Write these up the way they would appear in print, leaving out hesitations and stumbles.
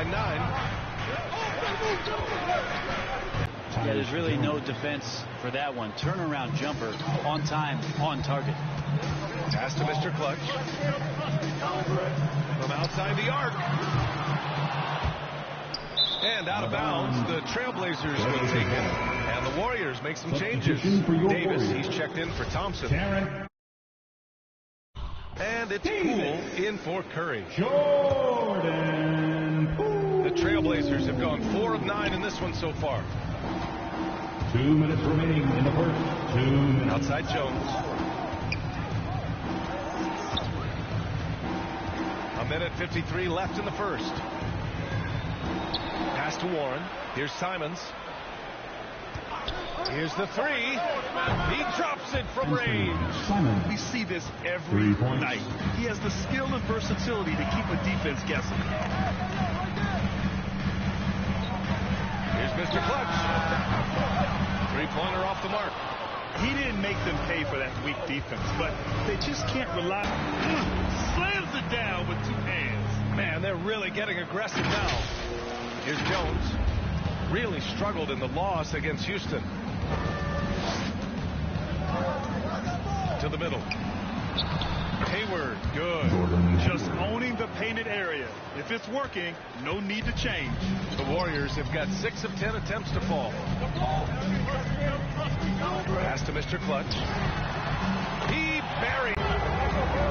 9-9. Yeah, there's really no defense for that one. Turnaround jumper on time, on target. Pass to Mr. Clutch. From outside the arc. And out of bounds, the Trailblazers will take it. And the Warriors make some changes. Davis, he's checked in for Thompson. And it's Poole in for Curry. The Trailblazers have gone 4 of 9 in this one so far. 2 minutes remaining in the first. 2 minutes. Outside Jones. A minute 53 left in the first. Pass to Warren. Here's Simons. Here's the three. He drops it from range. We see this every night. He has the skill and versatility to keep a defense guessing. Here's Mr. Clutch. Three-pointer off the mark. He didn't make them pay for that weak defense, but they just can't rely. Slams it down with 2 hands. Man, they're really getting aggressive now. Here's Jones. Really struggled in the loss against Houston. To the middle. Hayward, good. Just owning the painted area. If it's working, no need to change. The Warriors have got 6 of 10 attempts to fall. Pass to Mr. Clutch. He buried.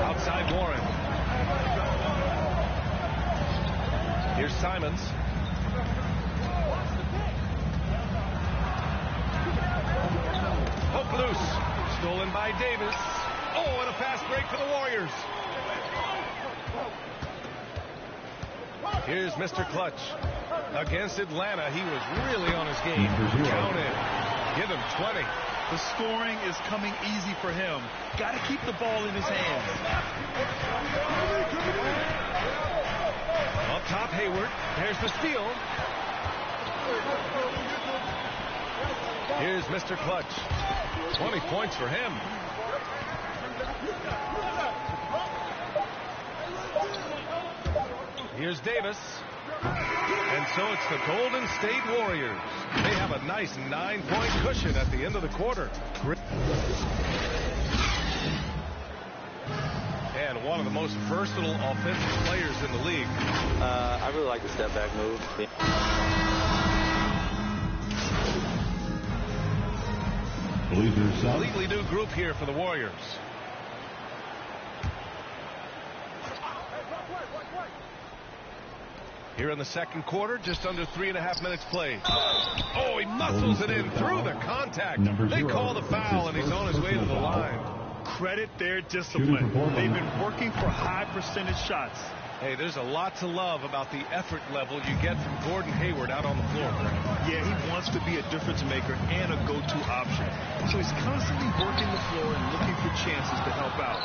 Outside Warren. Here's Simons. Hook loose. Stolen by Davis. Oh, and a fast break for the Warriors. Here's Mr. Clutch. Against Atlanta, he was really on his game. Count it. Give him 20. The scoring is coming easy for him. Got to keep the ball in his hands. Up top, Hayward. There's the steal. Here's Mr. Clutch. 20 points for him. Here's Davis. And so it's the Golden State Warriors. They have a nice 9-point cushion at the end of the quarter. And one of the most versatile offensive players in the league. I really like the step-back move. Completely new group here for the Warriors. Here in the second quarter, just under 3.5 minutes played. Oh, he muscles it in through the contact. They call the foul, and he's on his way to the line. Credit their discipline. They've been working for high percentage shots. Hey, there's a lot to love about the effort level you get from Gordon Hayward out on the floor. Yeah, he wants to be a difference maker and a go-to option. So he's constantly working the floor and looking for chances to help out.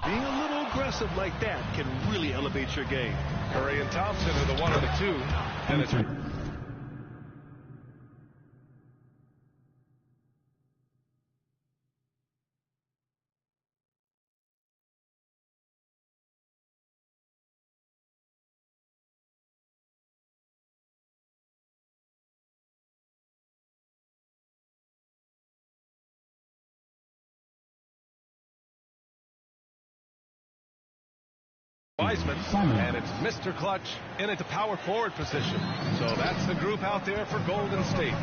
Being a little aggressive like that can really elevate your game. Curry and Thompson are the 1 and the 2. And it's Wiseman, and it's Mr. Clutch in at the power forward position. So that's the group out there for Golden State.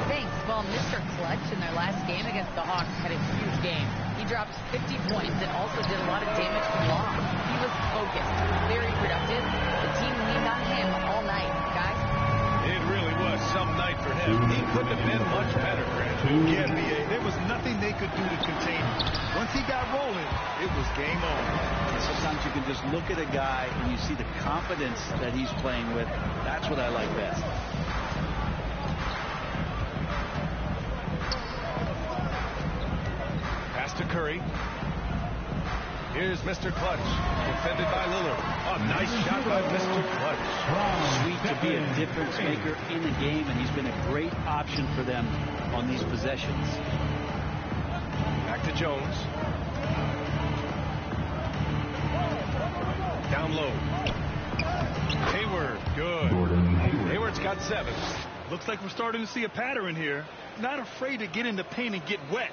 Thanks. Well, Mr. Clutch in their last game against the Hawks had a huge game. He dropped 50 points and also did a lot of damage to Long. He was focused, very productive. The team leaned on him all night, guys. It really was some night for him. He couldn't have been much better, Grant. Yeah, BA. There was nothing they could do to contain him. Once he got rolling, it was game on. Sometimes you can just look at a guy and you see the confidence that he's playing with. That's what I like best. Pass to Curry. Here's Mr. Clutch, defended by Lillard. A nice shot by Mr. Clutch. Sweet to be a difference maker in the game, and he's been a great option for them on these possessions. Jones. Down low. Hayward, good. Hayward's got 7. Looks like we're starting to see a pattern here. Not afraid to get in the paint and get wet.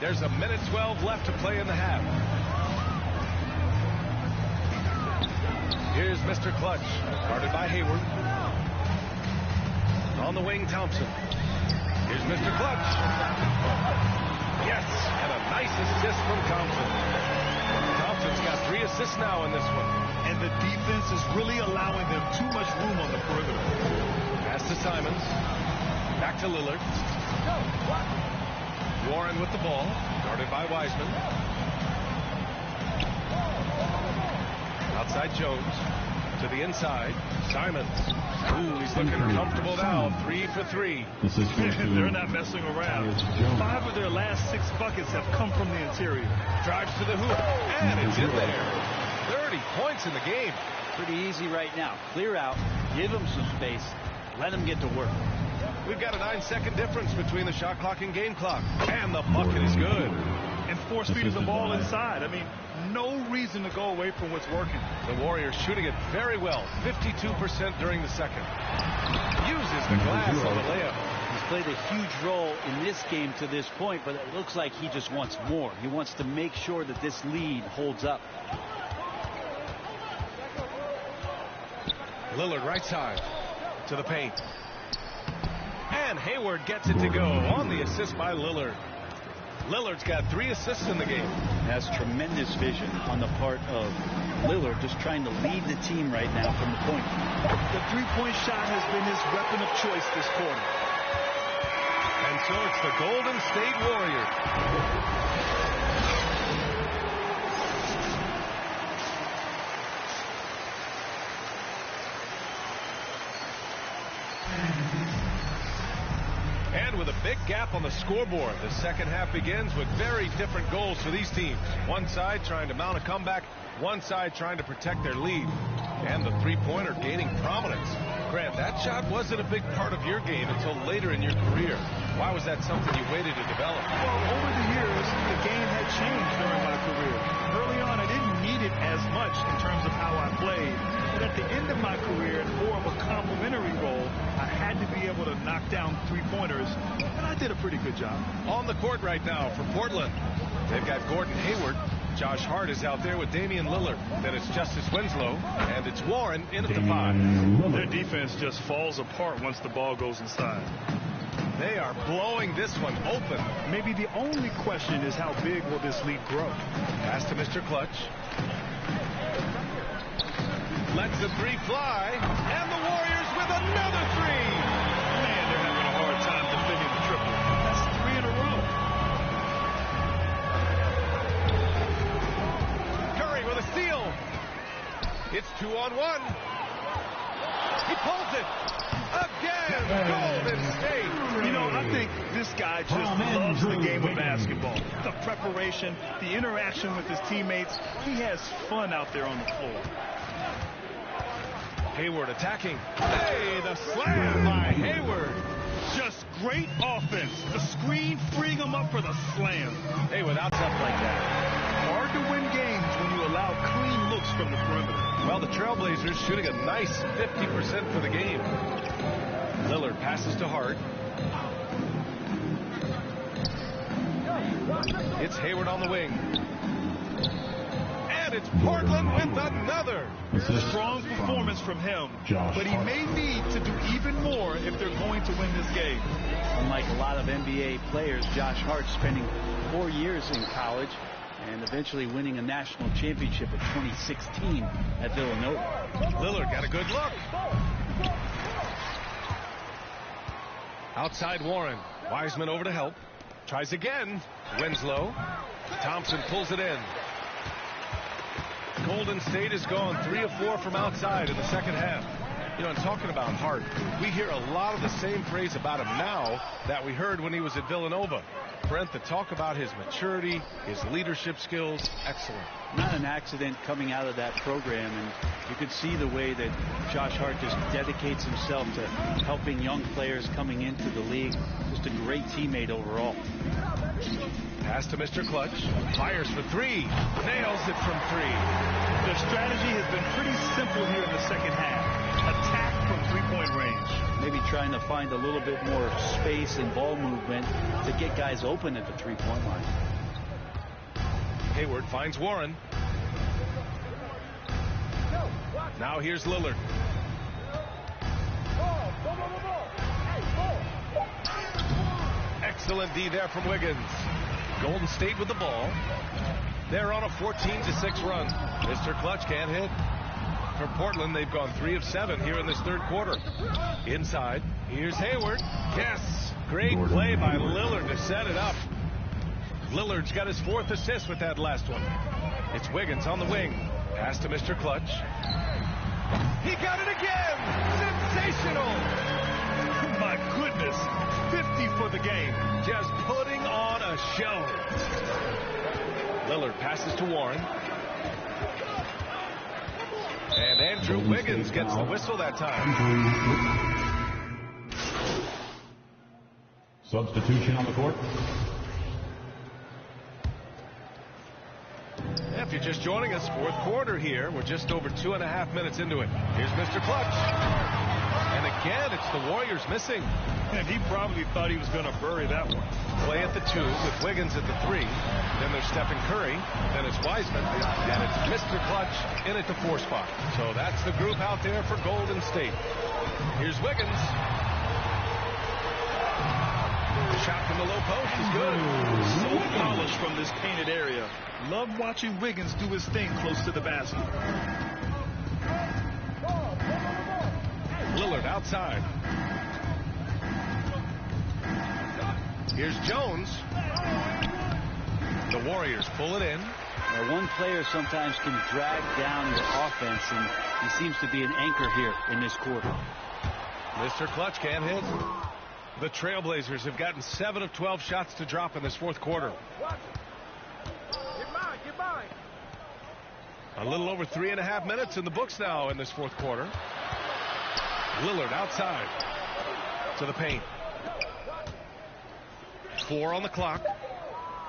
There's a minute 12 left to play in the half. Here's Mr. Clutch, guarded by Hayward. On the wing, Thompson. Here's Mr. Clutch. Yes, and a nice assist from Thompson. Thompson's got 3 assists now in this one. And the defense is really allowing them too much room on the perimeter. Pass to Simons. Back to Lillard. Warren with the ball, guarded by Wiseman. Outside Jones. To the inside. Simons. Ooh, he's looking comfortable now. 3 for 3. They're not messing around. 5 of their last 6 buckets have come from the interior. Drives to the hoop. And it's in there. 30 points in the game. Pretty easy right now. Clear out. Give them some space. Let them get to work. We've got a 9-second difference between the shot clock and game clock. And the bucket is good. And force feeding the ball inside. I mean, no reason to go away from what's working. The Warriors shooting it very well. 52% during the second. Uses the glass on the layup. He's played a huge role in this game to this point, but it looks like he just wants more. He wants to make sure that this lead holds up. Lillard right side to the paint. And Hayward gets it to go on the assist by Lillard. Lillard's got 3 assists in the game. Has tremendous vision on the part of Lillard, just trying to lead the team right now from the point. The three-point shot has been his weapon of choice this quarter. And so it's the Golden State Warriors. And with a big gap on the scoreboard, the second half begins with very different goals for these teams. One side trying to mount a comeback, one side trying to protect their lead. And the three-pointer gaining prominence. Grant, that shot wasn't a big part of your game until later in your career. Why was that something you waited to develop? Well, over the years, the game had changed during my career. Early on, I didn't need it as much in terms of how I played. But at the end of my career, in more of a complementary role, I had to be able to knock down three-pointers, and I did a pretty good job. On the court right now for Portland, they've got Gordon Hayward. Josh Hart is out there with Damian Lillard. Then it's Justice Winslow, and it's Warren in at the 5. Their defense just falls apart once the ball goes inside. They are blowing this one open. Maybe the only question is how big will this lead grow? Pass to Mr. Clutch. Lets the 3 fly, and the Warriors with another 3. Man, they're having a hard time defending the triple. That's 3 in a row. Curry with a steal. It's 2-on-1. He pulls it. Again, Golden State. You know, I think this guy just loves the game of basketball. The preparation, the interaction with his teammates. He has fun out there on the floor. Hayward attacking. Hey, the slam by Hayward. Just great offense. The screen freeing him up for the slam. Hey, without stuff like that, hard to win games when you allow clean looks from the perimeter. Well, the Trailblazers shooting a nice 50% for the game. Lillard passes to Hart. It's Hayward on the wing. And it's Portland with another. Strong performance from him, but he may need to do even more if they're going to win this game. Unlike a lot of NBA players, Josh Hart spending 4 years in college and eventually winning a national championship in 2016 at Villanova. Lillard got a good look. Outside Warren. Wiseman over to help. Tries again. Winslow. Thompson pulls it in. Golden State has gone 3 of 4 from outside in the second half. You know, and talking about Hart, we hear a lot of the same phrase about him now that we heard when he was at Villanova. Brent, the talk about his maturity, his leadership skills, excellent. Not an accident coming out of that program, and you could see the way that Josh Hart just dedicates himself to helping young players coming into the league. Just a great teammate overall. Pass to Mr. Clutch. Fires for three. Nails it from three. Their strategy has been pretty simple here in the second half. Attack from three-point range. Maybe trying to find a little bit more space and ball movement to get guys open at the three-point line. Hayward finds Warren. Now here's Lillard. Excellent D there from Wiggins. Golden State with the ball. They're on a 14-6 run. Mr. Clutch can't hit. For Portland, they've gone 3 of 7 here in this third quarter. Inside, here's Hayward. Yes, great play by Lillard to set it up. Lillard's got his 4th assist with that last one. It's Wiggins on the wing. Pass to Mr. Clutch. He got it again! Sensational! My goodness, 50 for the game. Just putting on a show. Lillard passes to Warren. And Andrew Wiggins gets the whistle that time. Substitution on the court. If you're just joining us, fourth quarter here. We're just over 2.5 minutes into it. Here's Mr. Clutch. And again, it's the Warriors missing. And he probably thought he was going to bury that one. Play at the 2 with Wiggins at the 3. Then there's Stephen Curry. Then it's Wiseman. And it's Mr. Clutch in at the 4 spot. So that's the group out there for Golden State. Here's Wiggins. Shot from the low post is good. So polished from this painted area. Love watching Wiggins do his thing close to the basket. Lillard outside. Here's Jones. The Warriors pull it in. Now, one player sometimes can drag down the offense, and he seems to be an anchor here in this quarter. Mr. Clutch can't hit. The Trailblazers have gotten 7 of 12 shots to drop in this fourth quarter. A little over 3.5 minutes in the books now in this fourth quarter. Lillard outside to the paint. 4 on the clock.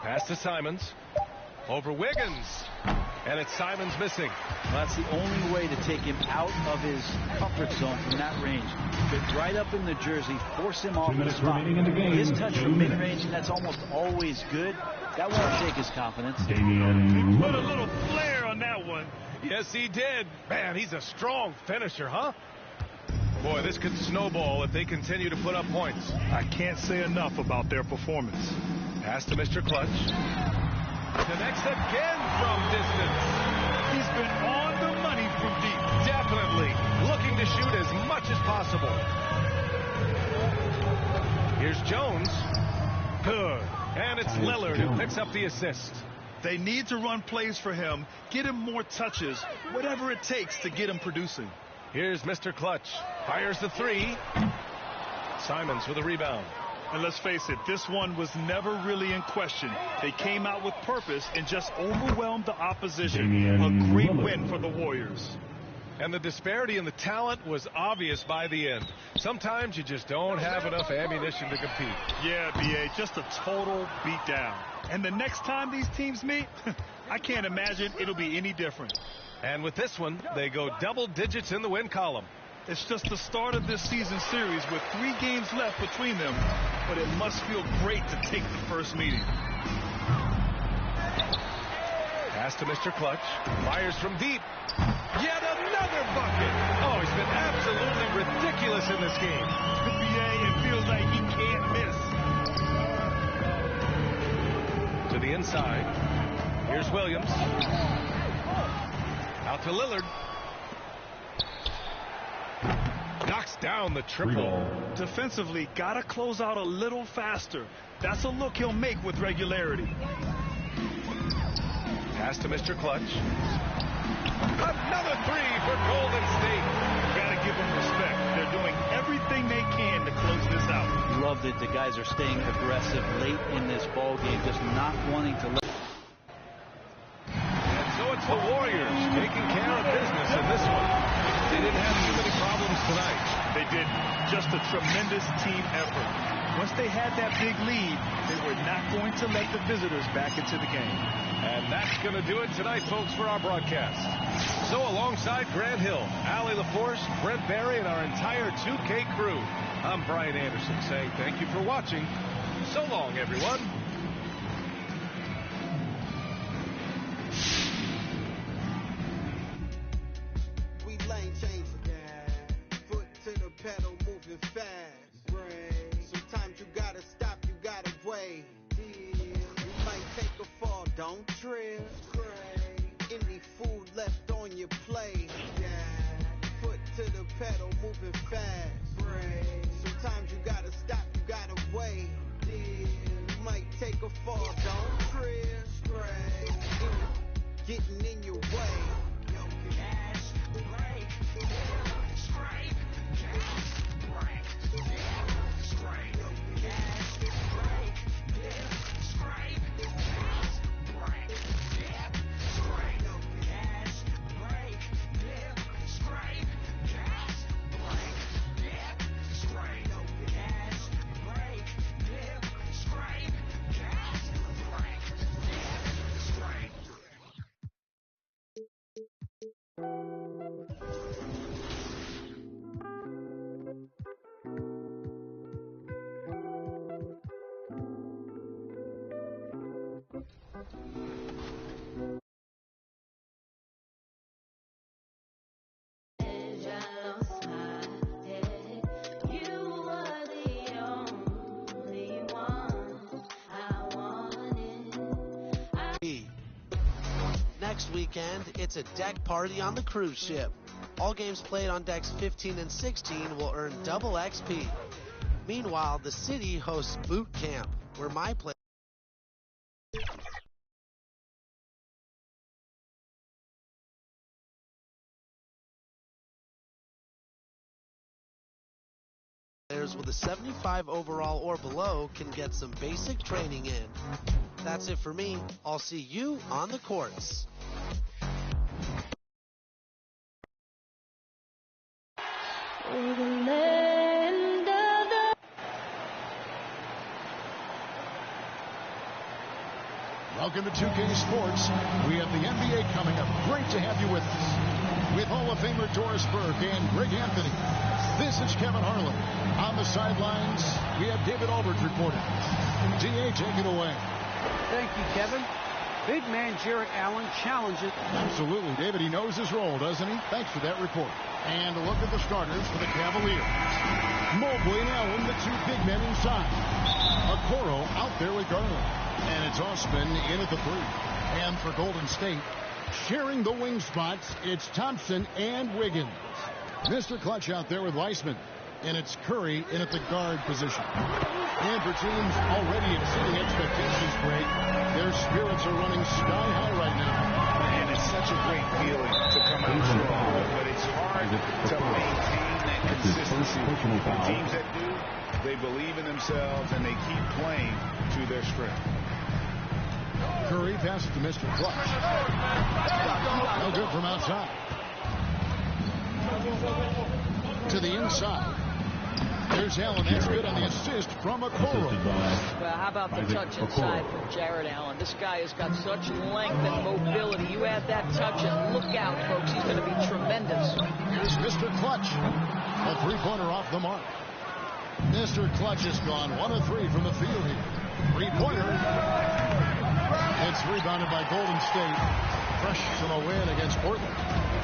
Pass to Simons. Over Wiggins. And it's Simons missing. Well, that's the only way to take him out of his comfort zone from that range. Get right up in the jersey, force him off the spot. His touch from mid-range, and that's almost always good. That won't shake his confidence. He put a little flair on that one. Yes, he did. Man, he's a strong finisher, huh? Boy, this could snowball if they continue to put up points. I can't say enough about their performance. Pass to Mr. Clutch. Connects again from distance. He's been on the money from deep. Definitely looking to shoot as much as possible. Here's Jones. Good. And it's Lillard who picks up the assist. They need to run plays for him, get him more touches, whatever it takes to get him producing. Here's Mr. Clutch. Fires the 3. Simons with a rebound. And let's face it, this one was never really in question. They came out with purpose and just overwhelmed the opposition. A great win for the Warriors. And the disparity in the talent was obvious by the end. Sometimes you just don't have enough ammunition to compete. Yeah, B.A., just a total beatdown. And the next time these teams meet, I can't imagine it'll be any different. And with this one, they go double digits in the win column. It's just the start of this season series with 3 games left between them, but it must feel great to take the first meeting. Pass to Mr. Clutch. Fires from deep. Yet another bucket. Oh, he's been absolutely ridiculous in this game. The BA, it feels like he can't miss. To the inside. Here's Williams. Out to Lillard. Knocks down the triple. Defensively, gotta close out a little faster. That's a look he'll make with regularity. Pass to Mr. Clutch. Another 3 for Golden State. Gotta give them respect. They're doing everything they can to close this out. Love that the guys are staying aggressive late in this ball game, just not wanting to let. And so it's the Warriors taking care of business in this one. They didn't have too many problems tonight. They did. Just a tremendous team effort. Once they had that big lead, they were not going to let the visitors back into the game. And that's going to do it tonight, folks, for our broadcast. So alongside Grant Hill, Allie LaForce, Brent Barry, and our entire 2K crew, I'm Brian Anderson saying thank you for watching. So long, everyone. We lane changing. Foot to the pedal, moving fast. Sometimes you gotta stop, you gotta wait. You might take a fall, don't trip. Any food left on your plate. Foot to the pedal, moving fast. Sometimes you gotta stop, you gotta wait. You might take a fall, don't trip. Getting in your way. Cash break. Straight. Cash break. Straight. Cash break. Straight. Cash break. Straight. Cash break. Straight. Cash break. Straight. Cash break. Straight. Cash break. Straight. Next weekend, it's a deck party on the cruise ship. All games played on decks 15 and 16 will earn double XP. Meanwhile, the city hosts boot camp, where my players with a 75 overall or below can get some basic training in. That's it for me. I'll see you on the courts. Welcome to 2K Sports. We have the NBA coming up. Great to have you with us. With Hall of Famer Doris Burke and Greg Anthony, this is Kevin Harlan. On the sidelines, we have David Albert reporting. DA, take it away. Thank you, Kevin. Big man Jarrett Allen challenges. Absolutely, David. He knows his role, doesn't he? Thanks for that report. And a look at the starters for the Cavaliers. Mobley and Allen, the two big men inside. Okoro out there with Garland. And it's Osman in at the three. And for Golden State, sharing the wing spots, it's Thompson and Wiggins. Mr. Clutch out there with Weissman. And it's Curry in at the guard position. And for teams already exceeding expectations, Greg, their spirits are running sky high right now. And it's such a great feeling to come out strong, but it's hard to maintain that consistency. The teams that do, they believe in themselves and they keep playing to their strength. Curry passes to Mr. Clutch. No good from outside. To the inside. There's Allen. That's good on the assist from Okoro. Well, how about the touch inside from Jarrett Allen? This guy has got such length and mobility. You add that touch and look out, folks. He's going to be tremendous. Here's Mr. Clutch. A three-pointer off the mark. Mr. Clutch has gone 1 of 3 from the field here. Three-pointer. It's rebounded by Golden State. Fresh from a win against Portland.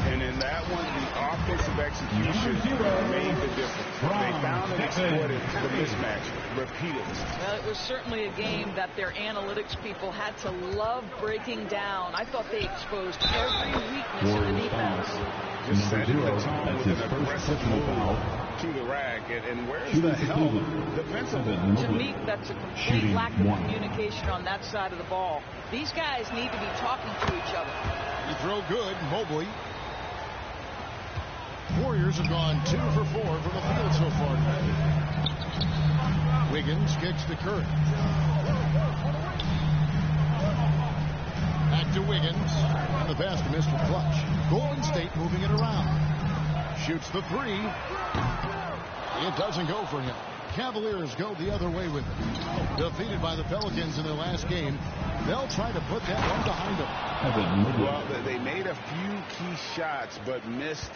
And in that one, the offensive execution made the difference. They found and exploited the mismatch repeatedly. Well, it was certainly a game that their analytics people had to love breaking down. I thought they exposed every weakness in the defense. Just setting the tone with an aggressive move to the rack. And where's the help defensively? To me, that's a complete lack of communication on that side of the ball. These guys need to be talking to each other. You throw good, Mobley. Warriors have gone 2 for 4 from the field so far today. Wiggins kicks to Curry. Back to Wiggins. And the pass to Mr. Clutch. Golden State moving it around. Shoots the three. It doesn't go for him. Cavaliers go the other way with it. Defeated by the Pelicans in their last game, they'll try to put that one behind them. Well, they made a few key shots, but missed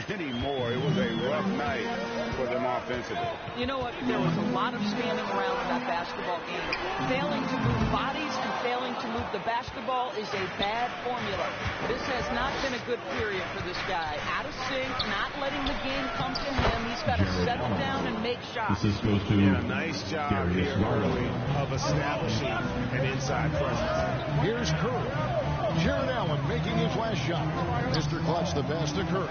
many more. It was a rough night for them offensively. You know what? There was a lot of standing around in that basketball game. Failing to move bodies and failing to move the basketball is a bad formula. This has not been a good period for this guy. Out of sync, not letting the game come to him. He's got to settle down and make shots. This goes to a nice job here early of establishing an inside presence. Here's Curry. Jared Allen making his last shot. Mr. Clutch the best to Curry.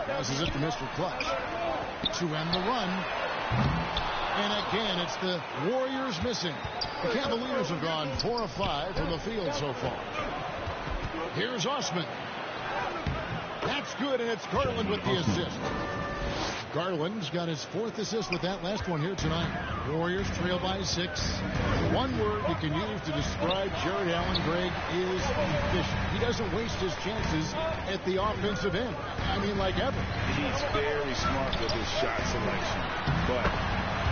Passes it to Mr. Clutch to end the run. And again, it's the Warriors missing. The Cavaliers have gone 4 of 5 from the field so far. Here's Osman. That's good, and it's Garland with the assist. Garland's got his 4th assist with that last one here tonight. The Warriors trail by 6. One word we can use to describe Jared Allen, Greg, is efficient. He doesn't waste his chances at the offensive end. I mean, like ever. He's very smart with his shot selection, but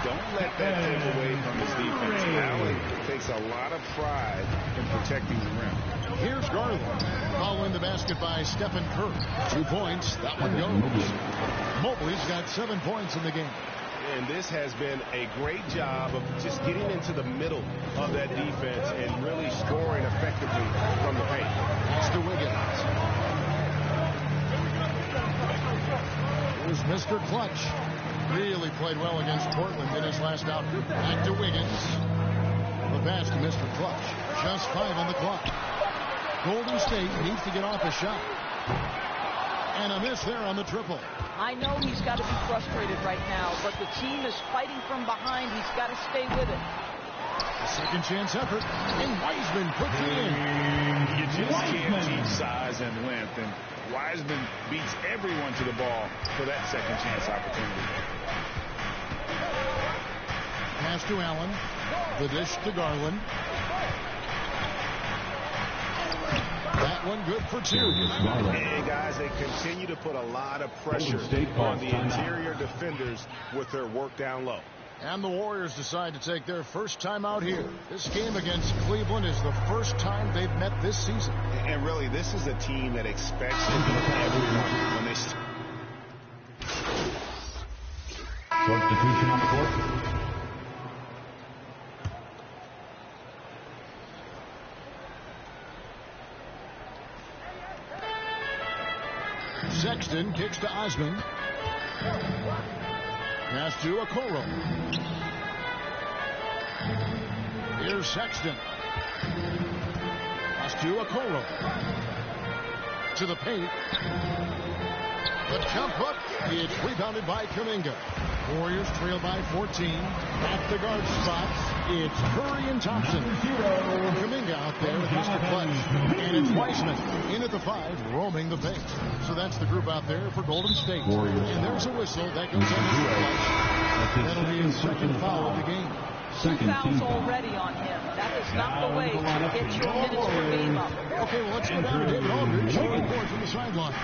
don't let that take away from his defense. Allen takes a lot of pride in protecting the rim. Here's Garland following the basket by Stephen Curry. 2 points. That one goes. Mobley's got 7 points in the game. And this has been a great job of just getting into the middle of that defense and really scoring effectively from the paint. That's to Wiggins. Here's Mr. Clutch. Really played well against Portland in his last out. Back to Wiggins. The pass to Mr. Clutch. Just 5 on the clock. Golden State needs to get off a shot. And a miss there on the triple. I know he's got to be frustrated right now, but the team is fighting from behind. He's got to stay with it. A second chance effort, and Wiseman puts it in. You just can't teach size and length, and Wiseman beats everyone to the ball for that second chance opportunity. Pass to Allen. The dish to Garland. That one good for 2. And guys, they continue to put a lot of pressure on the interior defenders with their work down low. And the Warriors decide to take their first time out here. This game against Cleveland is the first time they've met this season. And really, this is a team that expects to beat everyone when they Substitution on the court. Sexton kicks to Osman. Pass to Okoro. Here's Sexton. Pass to Okoro. To the paint. The jump hook. It's rebounded by Kuminga. Warriors trail by 14. At the guard spots, it's Curry and Thompson. Kuminga out there with Mr. Clutch. And it's Wiseman in at the 5, roaming the paint. So that's the group out there for Golden State. And there's a whistle that goes on Mr. Clutch. That'll be his second foul of the game. 2 fouls already on him. That is not the way to get your minutes per game up. Okay, well, let's go down to David Aldridge. He reports from the sideline.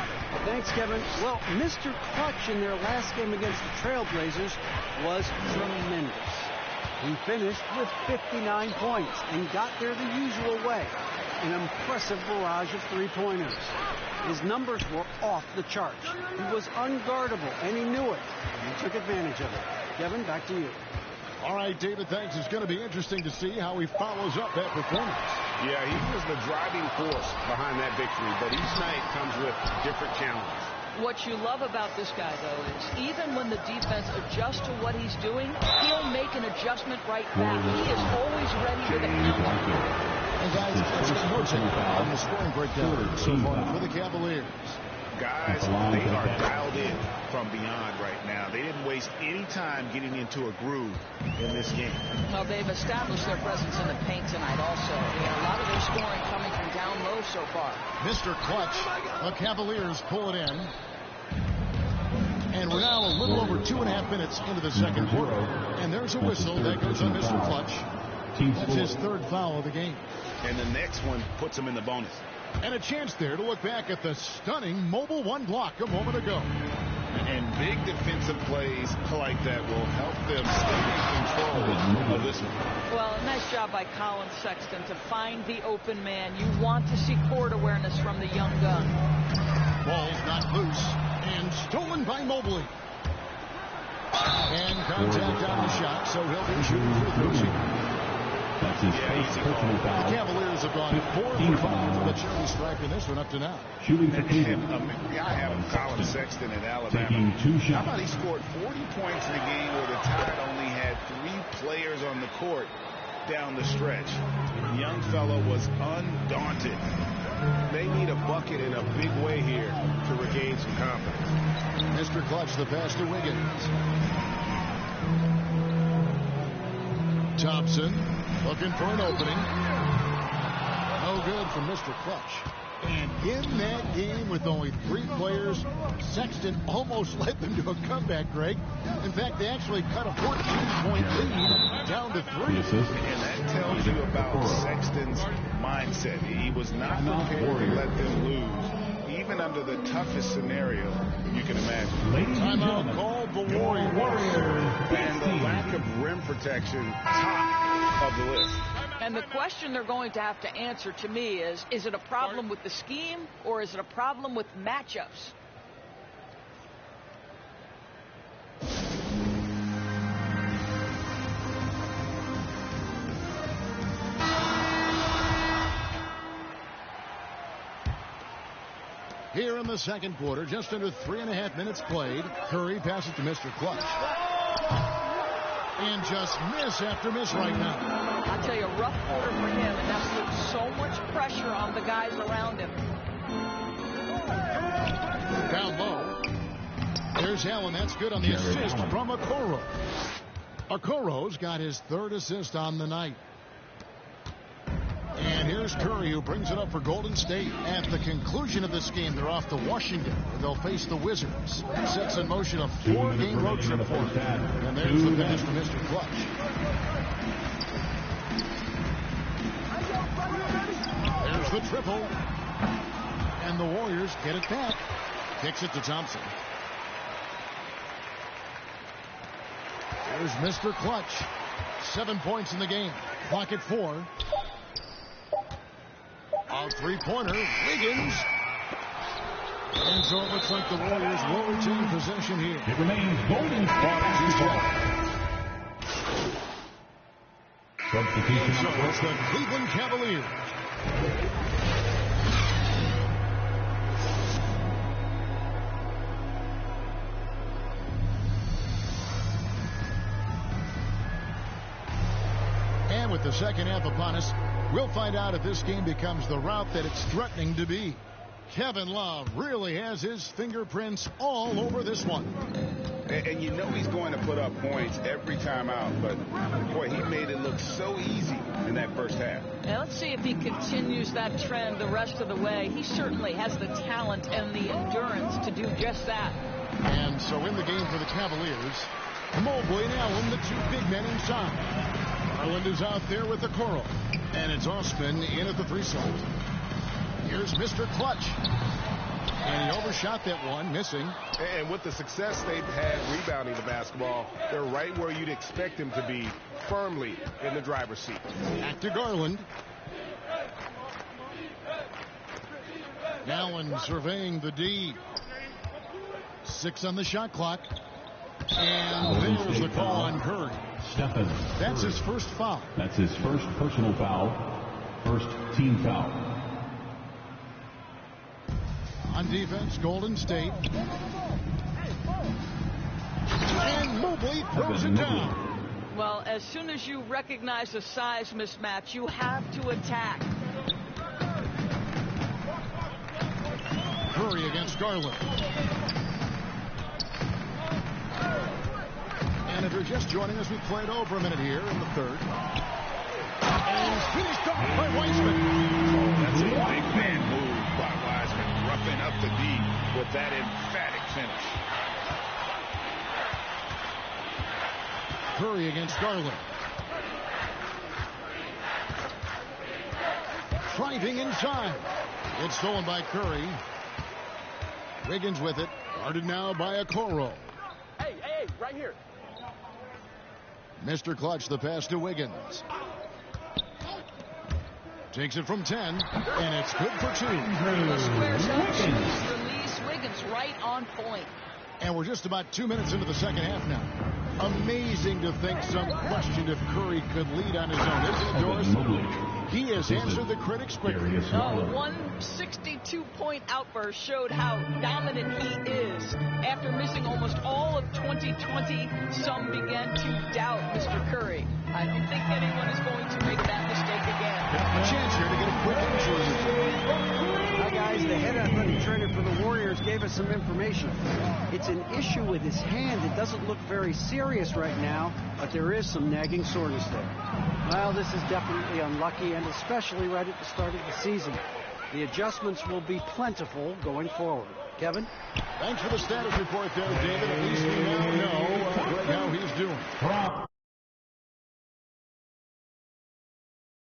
Thanks, Kevin. Well, Mr. Clutch in their last game against the Trailblazers was tremendous. He finished with 59 points and got there the usual way. An impressive barrage of 3-pointers. His numbers were off the charts. He was unguardable, and he knew it. And he took advantage of it. Kevin, back to you. All right, David, thanks. It's going to be interesting to see how he follows up that performance. Yeah, he was the driving force behind that victory, but each night comes with different challenges. What you love about this guy, though, is even when the defense adjusts to what he's doing, he'll make an adjustment right back. He is always ready for the counter. And guys, that's just coaching on the scoring breakdown so far for the Cavaliers. Guys, they are dialed in from beyond right now. They didn't waste any time getting into a groove in this game. Well, they've established their presence in the paint tonight also. A lot of their scoring coming from down low so far. Mr. Clutch, the Cavaliers pull it in. And we're now a little over 2.5 minutes into the second quarter. And there's a whistle that goes on Mr. Clutch. That's his 3rd foul of the game. And the next one puts him in the bonus. And a chance there to look back at the stunning Mobile One block a moment ago. And big defensive plays like that will help them stay in control of this one. Well, a nice job by Colin Sexton to find the open man. You want to see court awareness from the young gun. Ball's not loose and stolen by Mobley. And contact on the shot, so he'll be shooting free throws here. That's his first personal foul. The Cavaliers have gone 4 for 5 from the charity stripe in this one up to now. Shooting for Cleveland. I have Colin Sexton in Alabama. Taking 2 shots. How about he scored 40 points in a game where the Tide only had 3 players on the court down the stretch. The young fellow was undaunted. They need a bucket in a big way here to regain some confidence. Mr. Clutch, the pass to Wiggins. Thompson looking for an opening. No good from Mr. Clutch. And in that game with only 3 players, Sexton almost led them to a comeback, Greg. In fact, they actually cut a 14-point lead down to 3. And that tells you about Sexton's mindset. He was not prepared to let them lose, even under the toughest scenario you can imagine. Timeout called the Warriors. And the lack of rim protection, top of the list. And the question they're going to have to answer to me is it a problem with the scheme or is it a problem with matchups? Here in the second quarter, just under 3.5 minutes played, Curry passes to Mr. Clutch. And just miss after miss right now. I'll tell you, a rough quarter for him, and that's put so much pressure on the guys around him. Down low. There's Allen. That's good on the assist from Okoro. Okoro's got his 3rd assist on the night. And here's Curry, who brings it up for Golden State. At the conclusion of this game, they're off to Washington, where they'll face the Wizards. Sets in motion a 4-game road trip for them. And there's the finish for Mr. Clutch. There's the triple. And the Warriors get it back. Kicks it to Thompson. Here's Mr. Clutch. 7 points in the game. Clock at 4. A 3-pointer, Wiggins. And so it looks like the Warriors will retain possession here. It remains Golden State. Substitution. So it's the Cleveland Cavaliers. And with the second half upon us, we'll find out if this game becomes the route that it's threatening to be. Kevin Love really has his fingerprints all over this one. And you know he's going to put up points every time out, but boy, he made it look so easy in that first half. Now let's see if he continues that trend the rest of the way. He certainly has the talent and the endurance to do just that. And so in the game for the Cavaliers, Mobley and Allen, the 2 big men inside. Garland is out there with the Okoro. And it's Osman in at the 3 slot. Here's Mr. Clutch. And he overshot that one, missing. And with the success they've had rebounding the basketball, they're right where you'd expect them to be, firmly in the driver's seat. Back to Garland. Allen surveying the D. 6 on the shot clock. And there's the call on Curry. That's his first foul. That's his first personal foul. First team foul. On defense, Golden State. And Mobley throws it down. Well, as soon as you recognize a size mismatch, you have to attack. Curry against Garland. And if you're just joining us, we played over a minute here in the 3rd. And finished off by Wiseman. Oh, that's a big man move by Wiseman, roughing up the D with that emphatic finish. Curry against Garland. Driving inside. It's stolen by Curry. Wiggins with it. Guarded now by Okoro. right here. Mr. Clutch, the pass to Wiggins. Takes it from 10, and it's good for 2. Squares up, shoots, release, Wiggins right on point. And we're just about 2 minutes into the second half now. Amazing to think some questioned if Curry could lead on his own, isn't it, Doris? He has answered the critics quickly. One 62-point outburst showed how dominant he is. After missing almost all of 2020, some began to doubt Mr. Curry. I don't think anyone is going to make that mistake again. A chance here to get a quick injury. Hi, guys. The head athletic trainer for the Warriors gave us some information. It's an issue with his hand. It doesn't look very serious right now, but there is some nagging soreness there. Well, this is definitely unlucky, and especially right at the start of the season. The adjustments will be plentiful going forward. Kevin? Thanks for the status report there, David. At least we now know how he's doing.